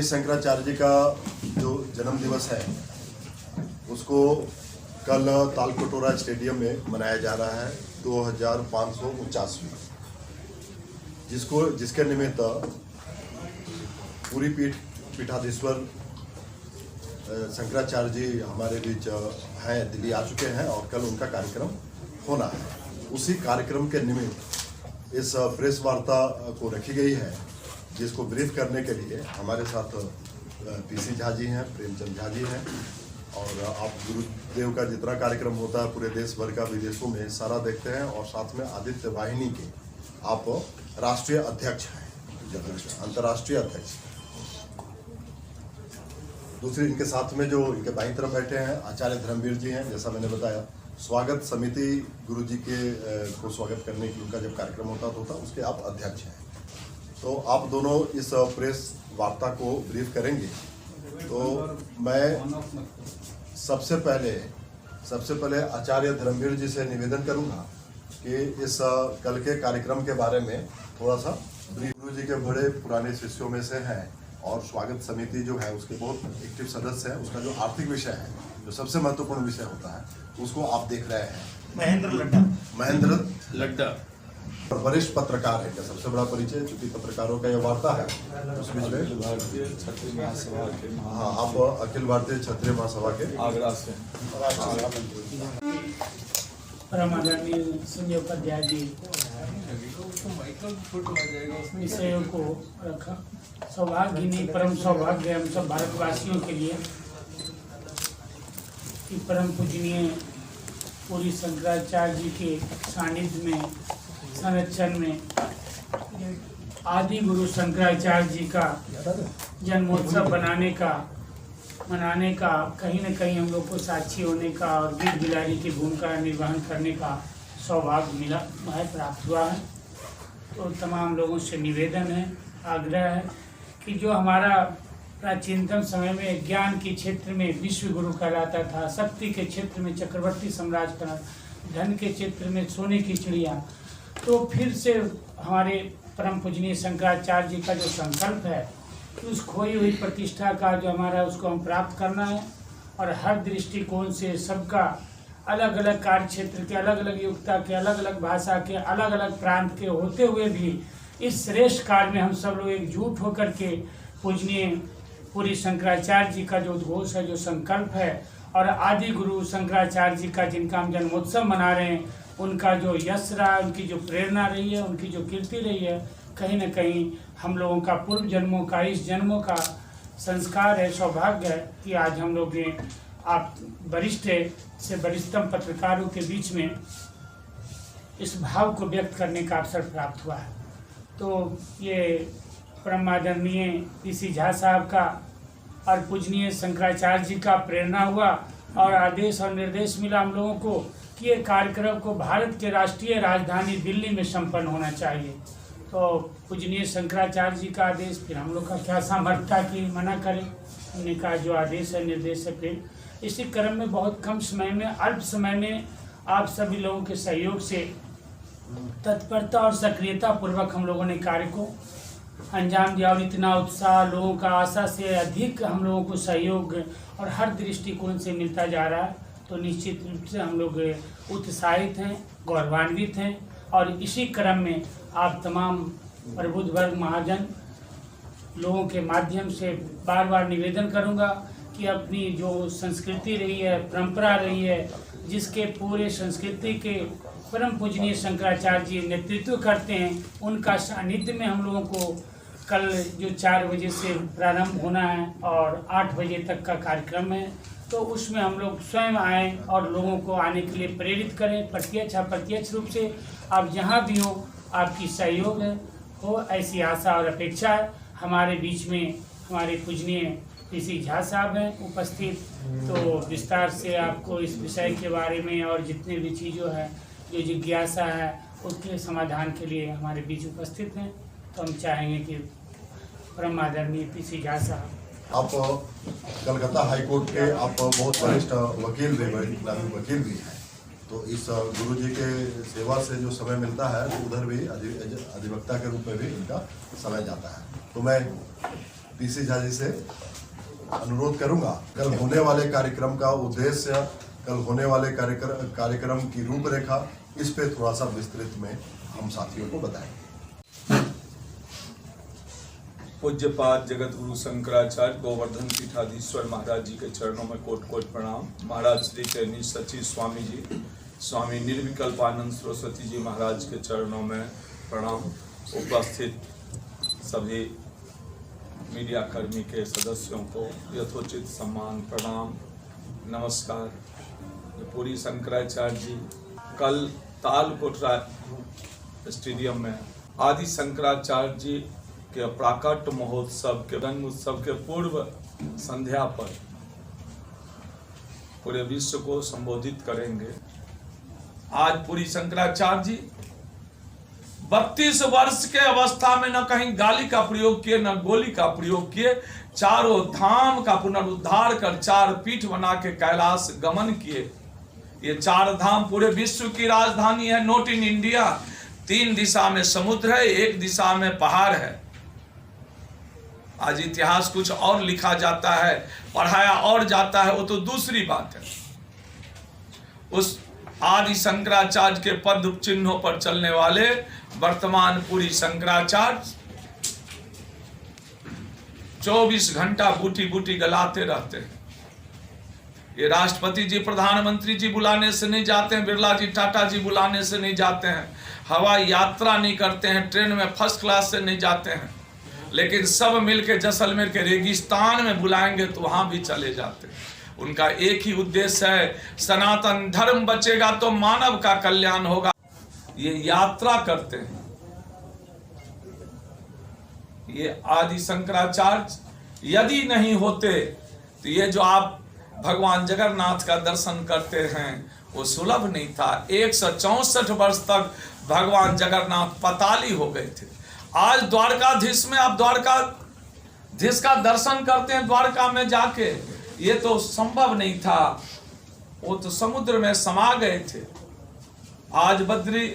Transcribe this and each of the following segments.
आदि शंकराचार्य जी का जो जन्म दिवस है उसको कल तालकटोरा स्टेडियम में मनाया जा रहा है 2549वीं, जिसके निमित्त पूरी पीठाधीश्वर शंकराचार्य जी हमारे बीच हैं, दिल्ली आ चुके हैं और कल उनका कार्यक्रम होना है। उसी कार्यक्रम के निमित्त इस प्रेस वार्ता को रखी गई है, जिसको ब्रीफ करने के लिए हमारे साथ पीसी झा जी हैं, प्रेमचंद झा जी हैं, और आप गुरुदेव का जितना कार्यक्रम होता है पूरे देश भर का, विदेशों में सारा देखते हैं, और साथ में आदित्य वाहिनी के आप राष्ट्रीय अध्यक्ष हैं, अंतर्राष्ट्रीय अध्यक्ष। दूसरी इनके साथ में जो इनके बाईं तरफ बैठे हैं आचार्य धर्मवीर जी हैं। जैसा मैंने बताया, स्वागत समिति गुरु जी के को स्वागत करने की उनका जब कार्यक्रम होता उसके आप अध्यक्ष हैं। तो आप दोनों इस प्रेस वार्ता को ब्रीफ करेंगे। तो मैं सबसे पहले आचार्य धर्मवीर जी से निवेदन करूंगा कि इस कल के कार्यक्रम के बारे में थोड़ा सा ब्रीफ। गुरु जी के बड़े पुराने शिष्यों में से हैं और स्वागत समिति जो है उसके बहुत एक्टिव सदस्य हैं। उसका जो आर्थिक विषय है, जो सबसे महत्वपूर्ण विषय होता है, उसको आप देख रहे हैं। महेंद्र लड्डा और वरिष्ठ पत्रकार है। क्या सबसे बड़ा परिचय, चूंकि पत्रकारों का यह वार्ता है, उस बीच में भारतीय क्षत्रिय महासभा के आप अखिल भारतीय क्षत्रिय महासभा के आगरा से परम आदरणीय संजय उपाध्याय जी विषयों को रखा। सौभाग्य नहीं, परम सौभाग्य हम सब भारतवासियों के लिए कि परम पूजनीय पूरी शंकराचार्य जी के सानिध्य में, संरक्षण में आदि गुरु शंकराचार्य जी का जन्मोत्सव मनाने का कहीं न कहीं हम लोग को साक्षी होने का और गीत बिलारी की भूमिका निर्वहन करने का सौभाग्य प्राप्त हुआ है। तो तमाम लोगों से निवेदन है, आग्रह है कि जो हमारा प्राचीनतम समय में ज्ञान के क्षेत्र में विश्व गुरु कहलाता था, शक्ति के क्षेत्र में चक्रवर्ती साम्राज्य का, धन के क्षेत्र में सोने की चिड़िया, तो फिर से हमारे परम पूजनीय शंकराचार्य जी का जो संकल्प है कि उस खोई हुई प्रतिष्ठा का जो हमारा उसको हम प्राप्त करना है, और हर दृष्टिकोण से सबका अलग अलग कार्य क्षेत्र के, अलग अलग युगता के, अलग अलग भाषा के, अलग अलग प्रांत के होते हुए भी इस श्रेष्ठ काल में हम सब लोग एकजुट होकर के पूजनीय पूरी शंकराचार्य जी का जो उद्घोष है, जो संकल्प है, और आदि गुरु शंकराचार्य जी का जिनका हम जन्मोत्सव मना रहे हैं, उनका जो यश रहा, उनकी जो प्रेरणा रही है, उनकी जो कीर्ति रही है, कहीं न कहीं हम लोगों का पूर्व जन्मों का, इस जन्मों का संस्कार है, सौभाग्य है कि आज हम लोग ने आप वरिष्ठ से वरिष्ठतम पत्रकारों के बीच में इस भाव को व्यक्त करने का अवसर प्राप्त हुआ है। तो ये परम आदरणीय पीसी झा साहब का और पूजनीय शंकराचार्य जी का प्रेरणा हुआ और आदेश और निर्देश मिला हम लोगों को कि ये कार्यक्रम को भारत के राष्ट्रीय राजधानी दिल्ली में संपन्न होना चाहिए। तो पूजनीय शंकराचार्य जी का आदेश, फिर हम लोग का क्या सामर्थ्य था कि मना करें। हमने कहा जो आदेश है, निर्देश है, फिर इसी क्रम में बहुत कम समय में, अल्प समय में आप सभी लोगों के सहयोग से तत्परता और सक्रियता पूर्वक हम लोगों ने कार्य को अंजाम दिया, और इतना उत्साह लोगों का आशा से अधिक हम लोगों को सहयोग और हर दृष्टिकोण से मिलता जा रहा है। तो निश्चित रूप से हम लोग उत्साहित हैं, गौरवान्वित हैं, और इसी क्रम में आप तमाम प्रबुद्ध वर्ग महाजन लोगों के माध्यम से बार बार निवेदन करूंगा कि अपनी जो संस्कृति रही है, परंपरा रही है, जिसके पूरे संस्कृति के परम पूजनीय शंकराचार्य जी नेतृत्व करते हैं, उनका सानिध्य में हम लोगों को कल जो 4 बजे से प्रारंभ होना है और 8 बजे तक का कार्यक्रम है, तो उसमें हम लोग स्वयं आएँ और लोगों को आने के लिए प्रेरित करें। प्रत्यक्ष अप्रत्यक्ष रूप से आप जहाँ भी हो, आपकी सहयोग हो, ऐसी आशा और अपेक्षा है। हमारे बीच में हमारे पूजनीय पीसी झा साहब हैं उपस्थित, तो विस्तार से आपको इस विषय के बारे में और जितने भी चीज़ों है, जो जिज्ञासा है, उसके समाधान के लिए हमारे बीच उपस्थित हैं। तो हम चाहेंगे कि परम आदरणीय पीसी झा साहब, आप कलकत्ता हाई कोर्ट के आप बहुत वरिष्ठ वकील भी हैं, तो इस गुरु जी के सेवा से जो समय मिलता है, तो उधर भी अधिवक्ता के रूप में भी इनका समय जाता है। तो मैं पीसी झा जी से अनुरोध करूंगा कल होने वाले कार्यक्रम का उद्देश्य, कल होने वाले कार्यक्रम की रूपरेखा, इस पे थोड़ा सा विस्तृत में हम साथियों को बताएंगे। पूज्यपाद जगत गुरु शंकराचार्य गोवर्धन पीठाधीश्वर महाराज जी के चरणों में कोट कोट प्रणाम। महाराज श्री चैनी सचिव स्वामी जी, स्वामी निर्विकल्पानंद सरस्वती जी महाराज के चरणों में प्रणाम। उपस्थित सभी मीडिया कर्मी के सदस्यों को यथोचित सम्मान प्रणाम नमस्कार। पूरी शंकराचार्य जी कल तालकोटरा स्टेडियम में आदि शंकराचार्य जी के प्राकट महोत्सव के जन्म उत्सव के पूर्व संध्या पर पूरे विश्व को संबोधित करेंगे। आज पूरी शंकराचार्य जी 32 वर्ष के अवस्था में न कहीं गाली का प्रयोग किए न गोली का प्रयोग किए, चारों धाम का पुनरुद्धार कर 4 पीठ बना के कैलाश गमन किए। ये 4 धाम पूरे विश्व की राजधानी है, नॉट इन इंडिया। 3 दिशा में समुद्र है, 1 दिशा में पहाड़ है। आज इतिहास कुछ और लिखा जाता है, पढ़ाया और जाता है, वो तो दूसरी बात है। उस आदि शंकराचार्य के पद चिन्हों पर चलने वाले वर्तमान पूरी शंकराचार्य 24 घंटा बूटी बूटी गलाते रहते हैं। ये राष्ट्रपति जी, प्रधानमंत्री जी बुलाने से नहीं जाते हैं, बिरला जी, टाटा जी बुलाने से नहीं जाते हैं, हवाई यात्रा नहीं करते हैं, ट्रेन में फर्स्ट क्लास से नहीं जाते हैं, लेकिन सब मिलके जैसलमेर के रेगिस्तान में बुलाएंगे तो वहां भी चले जाते हैं। उनका एक ही उद्देश्य है, सनातन धर्म बचेगा तो मानव का कल्याण होगा। ये यात्रा करते हैं। ये आदि शंकराचार्य यदि नहीं होते तो ये जो आप भगवान जगन्नाथ का दर्शन करते हैं वो सुलभ नहीं था। 164 वर्ष तक भगवान जगन्नाथ पताली हो गए थे। आज द्वारकाधीश में आप द्वारकाधीश का दर्शन करते हैं द्वारका में जाके, ये तो संभव नहीं था, वो तो समुद्र में समा गए थे। आज बद्री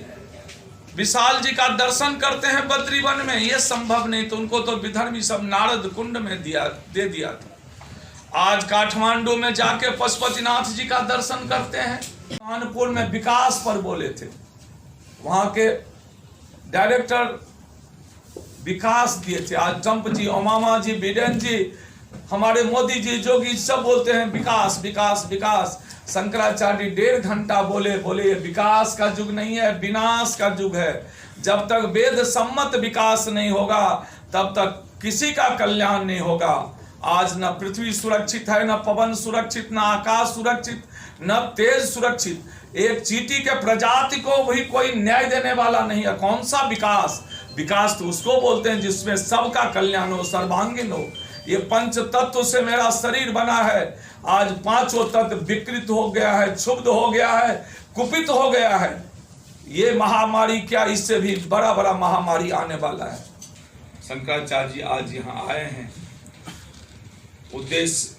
विशाल जी का दर्शन करते हैं बद्री वन में, ये संभव नहीं, तो उनको तो विधर्मी सब नारद कुंड में दे दिया था। आज काठमांडू में जाके पशुपतिनाथ जी का दर्शन करते हैं। कानपुर में विकास पर बोले थे, वहां के डायरेक्टर विकास दिए थे। आज ट्रंप जी, ओबामा जी, बिडेन जी, हमारे मोदी जी, जोगी सब बोलते हैं विकास विकास विकास। शंकराचार्य 1.5 घंटा बोले ये विकास का युग नहीं है, विनाश का युग है। जब तक वेद सम्मत विकास नहीं होगा तब तक किसी का कल्याण नहीं होगा। आज न पृथ्वी सुरक्षित है, न पवन सुरक्षित, न आकाश सुरक्षित, न तेज सुरक्षित। एक चींटी के प्रजाति को भी कोई न्याय देने वाला नहीं है। कौन सा विकास? विकास तो उसको बोलते हैं जिसमें सबका कल्याण हो, सर्वांगीण हो। ये 5 तत्व से मेरा शरीर बना है। आज 5 तत्व विकृत हो गया है, क्षुब्ध हो गया है, कुपित हो गया है। ये महामारी क्या, इससे भी बड़ा महामारी आने वाला है। शंकराचार्य जी आज यहाँ आए हैं। उद्देश्य,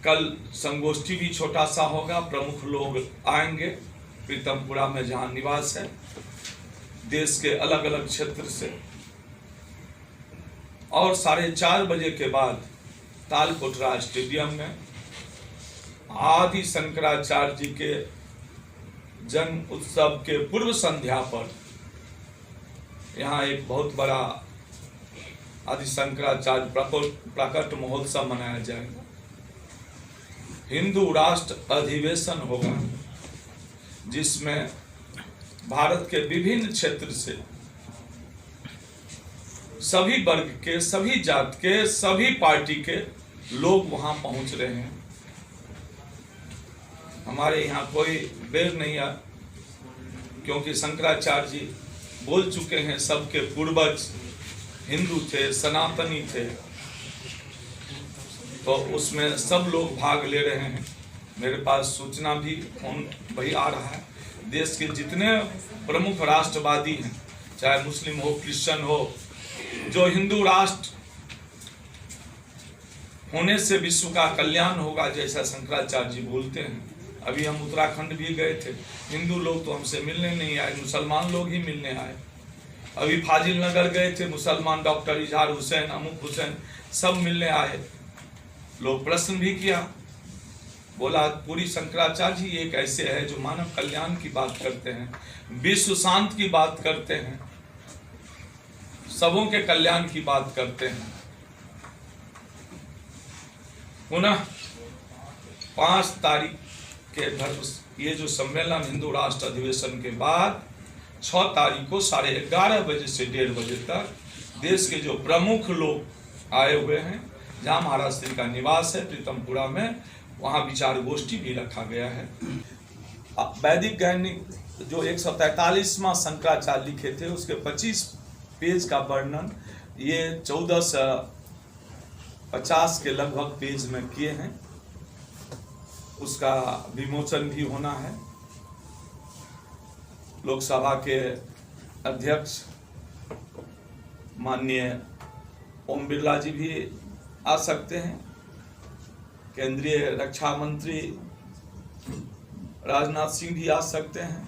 कल संगोष्ठी भी छोटा सा होगा, प्रमुख लोग आएंगे प्रीतमपुरा में जहाँ निवास है, देश के अलग अलग क्षेत्र से। और 4:30 बजे के बाद तालकोटरा स्टेडियम में आदि शंकराचार्य जी के जन्म उत्सव के पूर्व संध्या पर यहाँ एक बहुत बड़ा आदि शंकराचार्य प्राकट महोत्सव मनाया जाएगा। हिंदू राष्ट्र अधिवेशन होगा जिसमें भारत के विभिन्न क्षेत्र से सभी वर्ग के, सभी जात के, सभी पार्टी के लोग वहां पहुंच रहे हैं। हमारे यहाँ कोई बेर नहीं है, क्योंकि शंकराचार्य जी बोल चुके हैं सबके पूर्वज हिंदू थे, सनातनी थे, तो उसमें सब लोग भाग ले रहे हैं। मेरे पास सूचना भी फोन वही आ रहा है, देश के जितने प्रमुख राष्ट्रवादी हैं, चाहे मुस्लिम हो, क्रिश्चियन हो, जो हिंदू राष्ट्र होने से विश्व का कल्याण होगा जैसा शंकराचार्य जी बोलते हैं। अभी हम उत्तराखंड भी गए थे, हिंदू लोग तो हमसे मिलने नहीं आए, मुसलमान लोग ही मिलने आए। अभी फाजिल नगर गए थे, मुसलमान डॉक्टर इजहार हुसैन, अमुक हुसैन सब मिलने आए। लोग प्रश्न भी किया, बोला पूरी शंकराचार्य जी एक ऐसे है जो मानव कल्याण की बात करते हैं, विश्व शांत की बात करते हैं, सबों के कल्याण की बात करते हैं। पुनः 5 तारीख के धर्म ये जो सम्मेलन हिंदू राष्ट्र अधिवेशन के बाद 6 तारीख को 11:30 बजे से 1:30 बजे तक देश के जो प्रमुख लोग आए हुए हैं, जहाँ महाराज श्री का निवास है प्रीतमपुरा में, वहाँ विचार गोष्ठी भी रखा गया है। वैदिक गणित जो 143वां शंकराचार्य लिखे थे उसके 25 पेज का वर्णन ये 1450 के लगभग पेज में किए हैं। उसका विमोचन भी होना है। लोकसभा के अध्यक्ष माननीय ओम बिरला जी भी आ सकते हैं, केंद्रीय रक्षा मंत्री राजनाथ सिंह भी आ सकते हैं,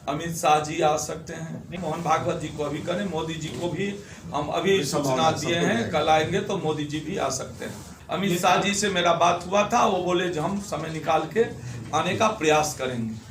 अमित शाह जी आ सकते हैं, मोहन भागवत जी को अभी करें, मोदी जी को भी हम अभी सूचना दिए हैं, कल आएंगे तो मोदी जी भी आ सकते हैं। अमित शाह जी से मेरा बात हुआ था, वो बोले जो हम समय निकाल के आने का प्रयास करेंगे।